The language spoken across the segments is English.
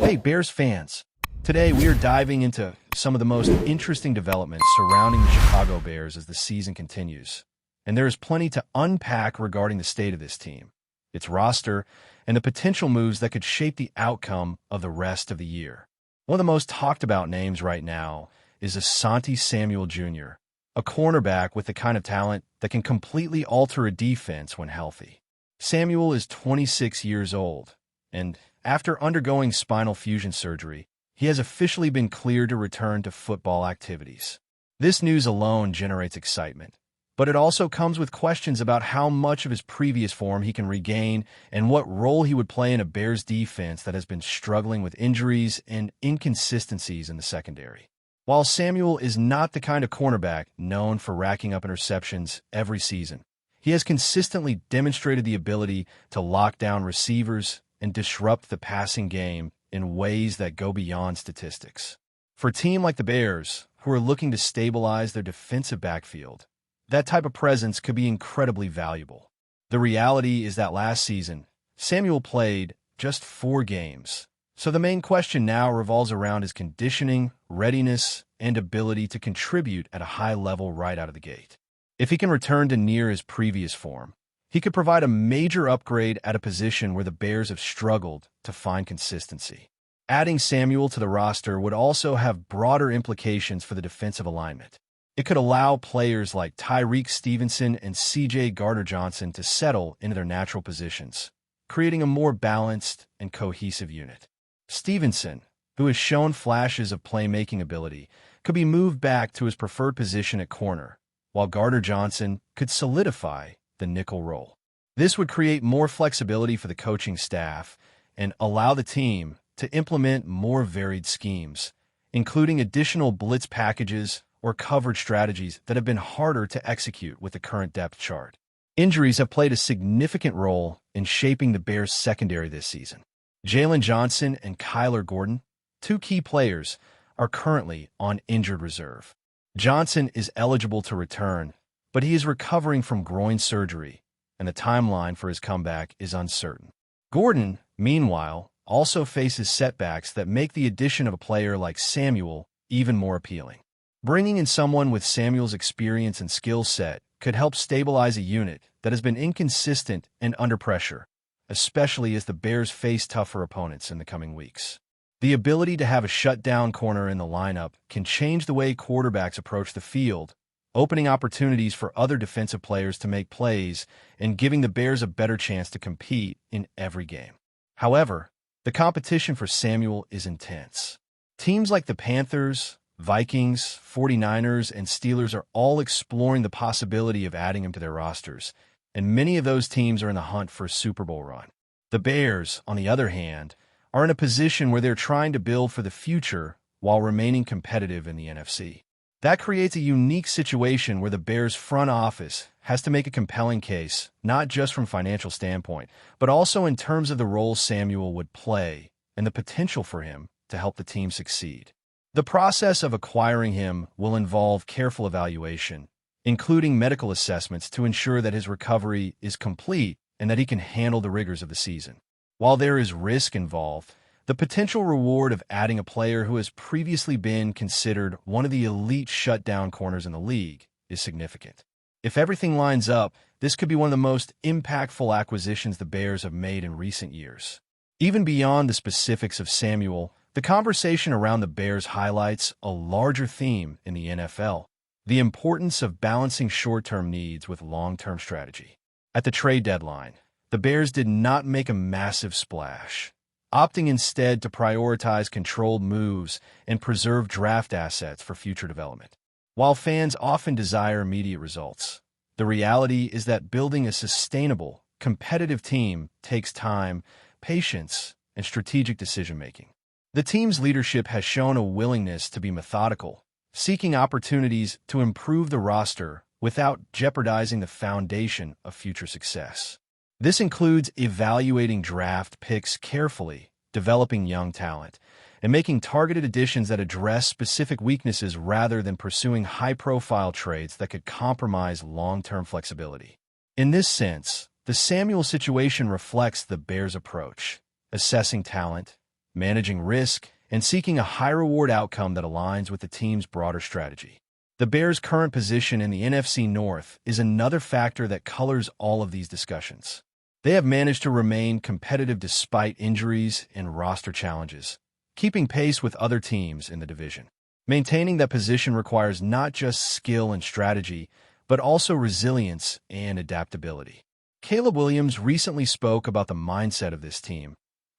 Hey, Bears fans. Today we are diving into some of the most interesting developments surrounding the Chicago Bears as the season continues. And there is plenty to unpack regarding the state of this team, its roster, and the potential moves that could shape the outcome of the rest of the year. One of the most talked about names right now is Asanti Samuel Jr., a cornerback with the kind of talent that can completely alter a defense when healthy. Samuel is 26 years old, and after undergoing spinal fusion surgery, he has officially been cleared to return to football activities. This news alone generates excitement, but it also comes with questions about how much of his previous form he can regain and what role he would play in a Bears defense that has been struggling with injuries and inconsistencies in the secondary. While Samuel is not the kind of cornerback known for racking up interceptions every season, he has consistently demonstrated the ability to lock down receivers and disrupt the passing game in ways that go beyond statistics. For a team like the Bears, who are looking to stabilize their defensive backfield, that type of presence could be incredibly valuable. The reality is that last season, Samuel played just 4 games, so the main question now revolves around his conditioning, readiness, and ability to contribute at a high level right out of the gate. If he can return to near his previous form, he could provide a major upgrade at a position where the Bears have struggled to find consistency. Adding Samuel to the roster would also have broader implications for the defensive alignment. It could allow players like Tyreek Stevenson and C.J. Gardner-Johnson to settle into their natural positions, creating a more balanced and cohesive unit. Stevenson, who has shown flashes of playmaking ability, could be moved back to his preferred position at corner, while Gardner-Johnson could solidify the nickel role. This would create more flexibility for the coaching staff and allow the team to implement more varied schemes, including additional blitz packages or coverage strategies that have been harder to execute with the current depth chart. Injuries have played a significant role in shaping the Bears' secondary this season. Jaylen Johnson and Kyler Gordon, 2 key players, are currently on injured reserve. Johnson is eligible to return, but he is recovering from groin surgery, and the timeline for his comeback is uncertain. Gordon, meanwhile, also faces setbacks that make the addition of a player like Samuel even more appealing. Bringing in someone with Samuel's experience and skill set could help stabilize a unit that has been inconsistent and under pressure, especially as the Bears face tougher opponents in the coming weeks. The ability to have a shutdown corner in the lineup can change the way quarterbacks approach the field, opening opportunities for other defensive players to make plays and giving the Bears a better chance to compete in every game. However, the competition for Samuel is intense. Teams like the Panthers, Vikings, 49ers, and Steelers are all exploring the possibility of adding him to their rosters, and many of those teams are in the hunt for a Super Bowl run. The Bears, on the other hand, are in a position where they're trying to build for the future while remaining competitive in the NFC. That creates a unique situation where the Bears front office has to make a compelling case, not just from a financial standpoint, but also in terms of the role Samuel would play and the potential for him to help the team succeed. The process of acquiring him will involve careful evaluation, including medical assessments to ensure that his recovery is complete and that he can handle the rigors of the season. While there is risk involved, the potential reward of adding a player who has previously been considered one of the elite shutdown corners in the league is significant. If everything lines up, this could be one of the most impactful acquisitions the Bears have made in recent years. Even beyond the specifics of Samuel, the conversation around the Bears highlights a larger theme in the NFL: the importance of balancing short-term needs with long-term strategy. At the trade deadline, the Bears did not make a massive splash, opting instead to prioritize controlled moves and preserve draft assets for future development. While fans often desire immediate results, the reality is that building a sustainable, competitive team takes time, patience, and strategic decision-making. The team's leadership has shown a willingness to be methodical, seeking opportunities to improve the roster without jeopardizing the foundation of future success. This includes evaluating draft picks carefully, developing young talent, and making targeted additions that address specific weaknesses rather than pursuing high-profile trades that could compromise long-term flexibility. In this sense, the Samuel situation reflects the Bears' approach: assessing talent, managing risk, and seeking a high-reward outcome that aligns with the team's broader strategy. The Bears' current position in the NFC North is another factor that colors all of these discussions. They have managed to remain competitive despite injuries and roster challenges, keeping pace with other teams in the division. Maintaining that position requires not just skill and strategy, but also resilience and adaptability. Caleb Williams recently spoke about the mindset of this team,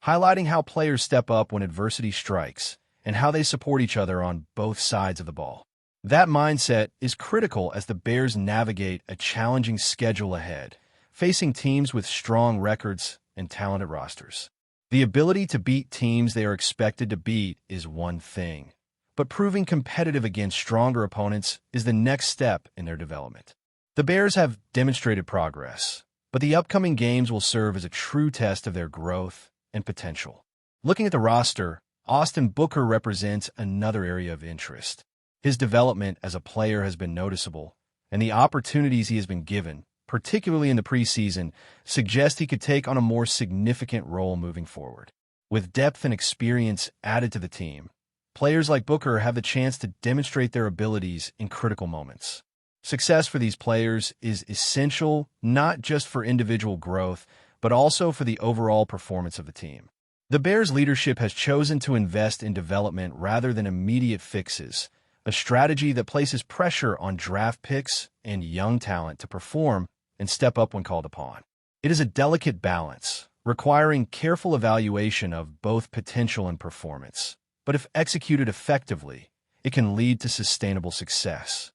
highlighting how players step up when adversity strikes and how they support each other on both sides of the ball. That mindset is critical as the Bears navigate a challenging schedule ahead, facing teams with strong records and talented rosters. The ability to beat teams they are expected to beat is one thing, but proving competitive against stronger opponents is the next step in their development. The Bears have demonstrated progress, but the upcoming games will serve as a true test of their growth and potential. Looking at the roster, Austin Booker represents another area of interest. His development as a player has been noticeable, and the opportunities he has been given, particularly in the preseason, suggest he could take on a more significant role moving forward. With depth and experience added to the team, players like Booker have the chance to demonstrate their abilities in critical moments. Success for these players is essential not just for individual growth, but also for the overall performance of the team. The Bears' leadership has chosen to invest in development rather than immediate fixes, a strategy that places pressure on draft picks and young talent to perform and step up when called upon. It is a delicate balance, requiring careful evaluation of both potential and performance. But if executed effectively, it can lead to sustainable success.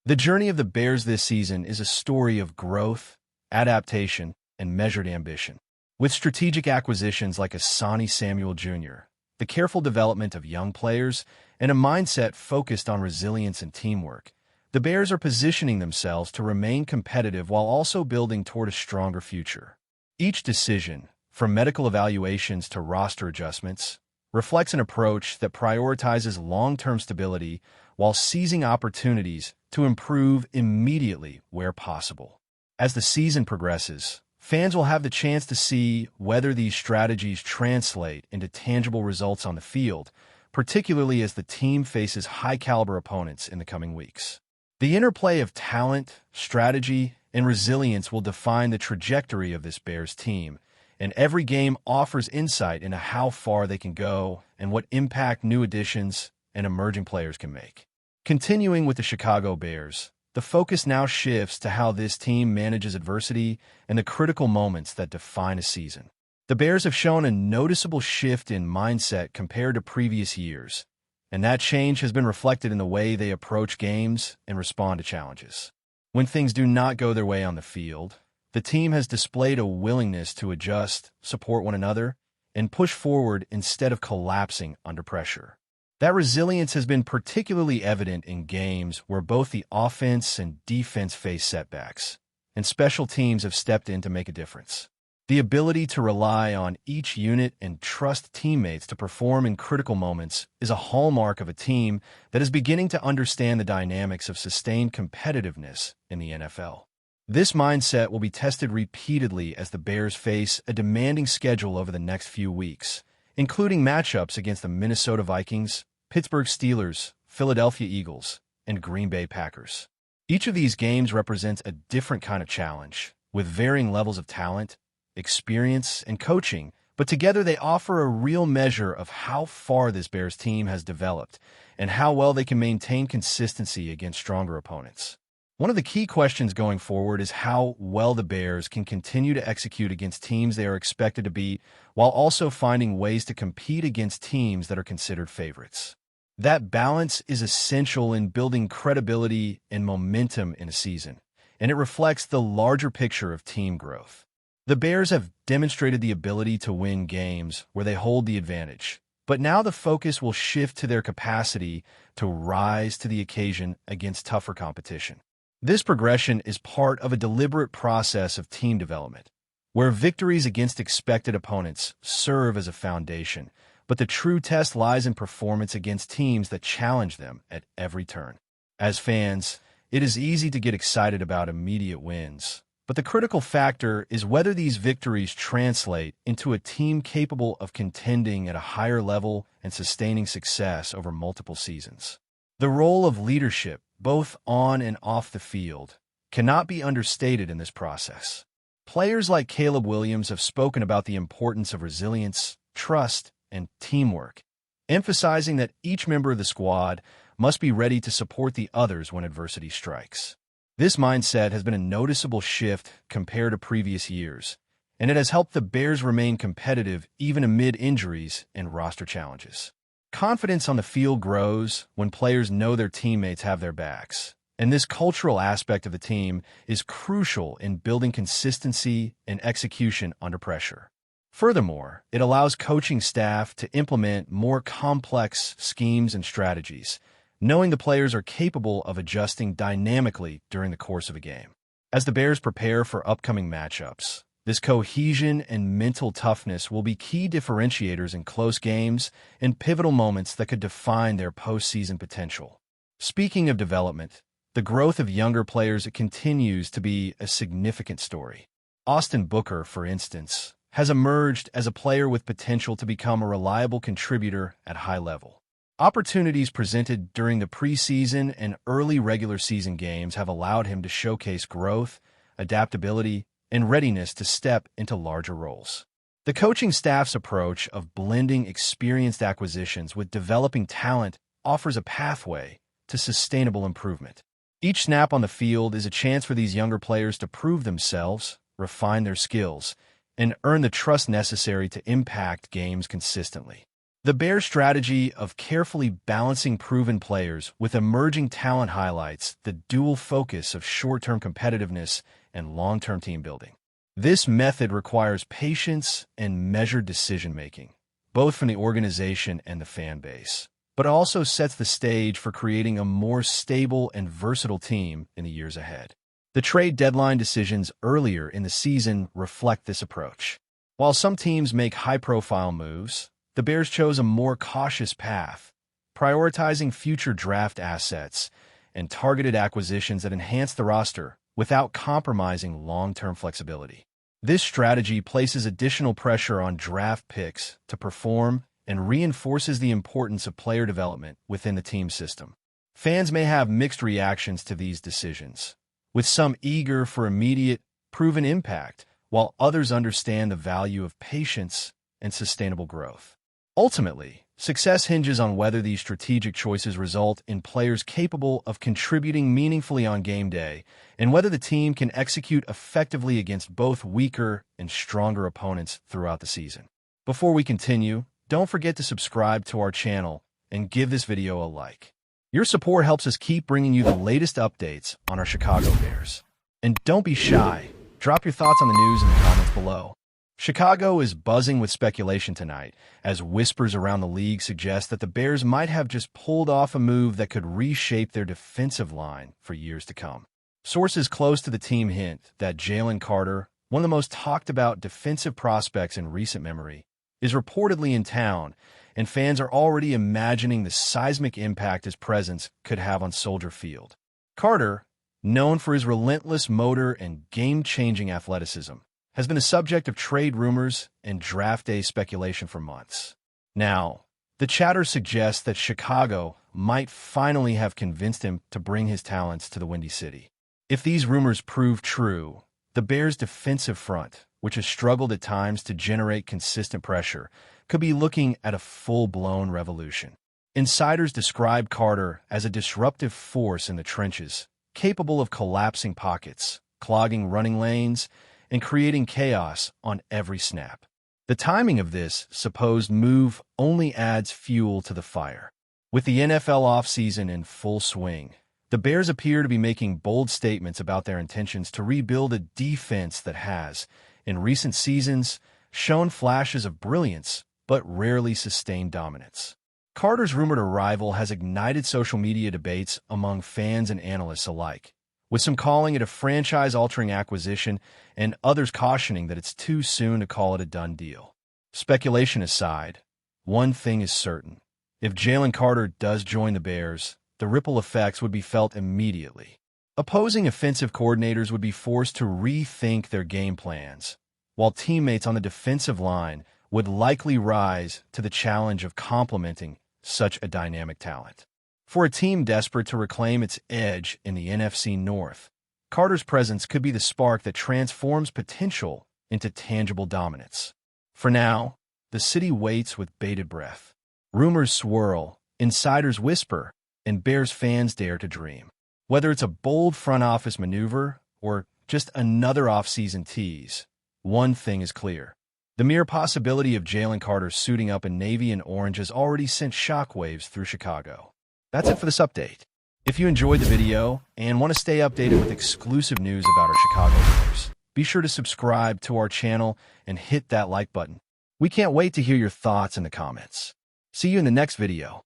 The journey of the Bears this season is a story of growth, adaptation, and measured ambition. With strategic acquisitions like Asanti Samuel Jr., the careful development of young players, and a mindset focused on resilience and teamwork, the Bears are positioning themselves to remain competitive while also building toward a stronger future. Each decision, from medical evaluations to roster adjustments, reflects an approach that prioritizes long-term stability while seizing opportunities to improve immediately where possible. As the season progresses, fans will have the chance to see whether these strategies translate into tangible results on the field, particularly as the team faces high-caliber opponents in the coming weeks. The interplay of talent, strategy, and resilience will define the trajectory of this Bears team, and every game offers insight into how far they can go and what impact new additions and emerging players can make. Continuing with the Chicago Bears, the focus now shifts to how this team manages adversity and the critical moments that define a season. The Bears have shown a noticeable shift in mindset compared to previous years, and that change has been reflected in the way they approach games and respond to challenges. When things do not go their way on the field, the team has displayed a willingness to adjust, support one another, and push forward instead of collapsing under pressure. That resilience has been particularly evident in games where both the offense and defense face setbacks, and special teams have stepped in to make a difference. The ability to rely on each unit and trust teammates to perform in critical moments is a hallmark of a team that is beginning to understand the dynamics of sustained competitiveness in the NFL. This mindset will be tested repeatedly as the Bears face a demanding schedule over the next few weeks, including matchups against the Minnesota Vikings, Pittsburgh Steelers, Philadelphia Eagles, and Green Bay Packers. Each of these games represents a different kind of challenge, with varying levels of talent, experience, and coaching, but together they offer a real measure of how far this Bears team has developed and how well they can maintain consistency against stronger opponents. One of the key questions going forward is how well the Bears can continue to execute against teams they are expected to beat while also finding ways to compete against teams that are considered favorites. That balance is essential in building credibility and momentum in a season, and it reflects the larger picture of team growth. The Bears have demonstrated the ability to win games where they hold the advantage, but now the focus will shift to their capacity to rise to the occasion against tougher competition. This progression is part of a deliberate process of team development, where victories against expected opponents serve as a foundation, but the true test lies in performance against teams that challenge them at every turn. As fans, it is easy to get excited about immediate wins, But the critical factor is whether these victories translate into a team capable of contending at a higher level and sustaining success over multiple seasons. The role of leadership, both on and off the field, cannot be understated in this process. Players like Caleb Williams have spoken about the importance of resilience, trust, and teamwork, emphasizing that each member of the squad must be ready to support the others when adversity strikes. This mindset has been a noticeable shift compared to previous years, and it has helped the Bears remain competitive even amid injuries and roster challenges. Confidence on the field grows when players know their teammates have their backs, and this cultural aspect of the team is crucial in building consistency and execution under pressure. Furthermore, it allows coaching staff to implement more complex schemes and strategies, knowing the players are capable of adjusting dynamically during the course of a game. As the Bears prepare for upcoming matchups, this cohesion and mental toughness will be key differentiators in close games and pivotal moments that could define their postseason potential. Speaking of development, the growth of younger players continues to be a significant story. Austin Booker, for instance, has emerged as a player with potential to become a reliable contributor at high level. Opportunities presented during the preseason and early regular season games have allowed him to showcase growth, adaptability, and readiness to step into larger roles. The coaching staff's approach of blending experienced acquisitions with developing talent offers a pathway to sustainable improvement. Each snap on the field is a chance for these younger players to prove themselves, refine their skills, and earn the trust necessary to impact games consistently. The Bears' strategy of carefully balancing proven players with emerging talent highlights the dual focus of short-term competitiveness and long-term team building. This method requires patience and measured decision-making, both from the organization and the fan base, but also sets the stage for creating a more stable and versatile team in the years ahead. The trade deadline decisions earlier in the season reflect this approach. While some teams make high-profile moves, the Bears chose a more cautious path, prioritizing future draft assets and targeted acquisitions that enhance the roster without compromising long-term flexibility. This strategy places additional pressure on draft picks to perform and reinforces the importance of player development within the team system. Fans may have mixed reactions to these decisions, with some eager for immediate, proven impact, while others understand the value of patience and sustainable growth. Ultimately, success hinges on whether these strategic choices result in players capable of contributing meaningfully on game day and whether the team can execute effectively against both weaker and stronger opponents throughout the season. Before we continue, don't forget to subscribe to our channel and give this video a like. Your support helps us keep bringing you the latest updates on our Chicago Bears. And don't be shy. Drop your thoughts on the news in the comments below. Chicago is buzzing with speculation tonight, as whispers around the league suggest that the Bears might have just pulled off a move that could reshape their defensive line for years to come. Sources close to the team hint that Jaylen Carter, one of the most talked-about defensive prospects in recent memory, is reportedly in town, and fans are already imagining the seismic impact his presence could have on Soldier Field. Carter, known for his relentless motor and game-changing athleticism, has been the subject of trade rumors and draft day speculation for months. Now, the chatter suggests that Chicago might finally have convinced him to bring his talents to the Windy City. If these rumors prove true, the Bears' defensive front, which has struggled at times to generate consistent pressure, could be looking at a full-blown revolution. Insiders describe Carter as a disruptive force in the trenches, capable of collapsing pockets, clogging running lanes, and creating chaos on every snap. The timing of this supposed move only adds fuel to the fire. With the NFL offseason in full swing, the Bears appear to be making bold statements about their intentions to rebuild a defense that has, in recent seasons, shown flashes of brilliance but rarely sustained dominance. Carter's rumored arrival has ignited social media debates among fans and analysts alike, with some calling it a franchise-altering acquisition and others cautioning that it's too soon to call it a done deal. Speculation aside, one thing is certain. If Jaylen Carter does join the Bears, the ripple effects would be felt immediately. Opposing offensive coordinators would be forced to rethink their game plans, while teammates on the defensive line would likely rise to the challenge of complementing such a dynamic talent. For a team desperate to reclaim its edge in the NFC North, Carter's presence could be the spark that transforms potential into tangible dominance. For now, the city waits with bated breath. Rumors swirl, insiders whisper, and Bears fans dare to dream. Whether it's a bold front office maneuver or just another offseason tease, one thing is clear. The mere possibility of Jaylen Carter suiting up in navy and orange has already sent shockwaves through Chicago. That's it for this update. If you enjoyed the video and want to stay updated with exclusive news about our Chicago Bears, be sure to subscribe to our channel and hit that like button. We can't wait to hear your thoughts in the comments. See you in the next video.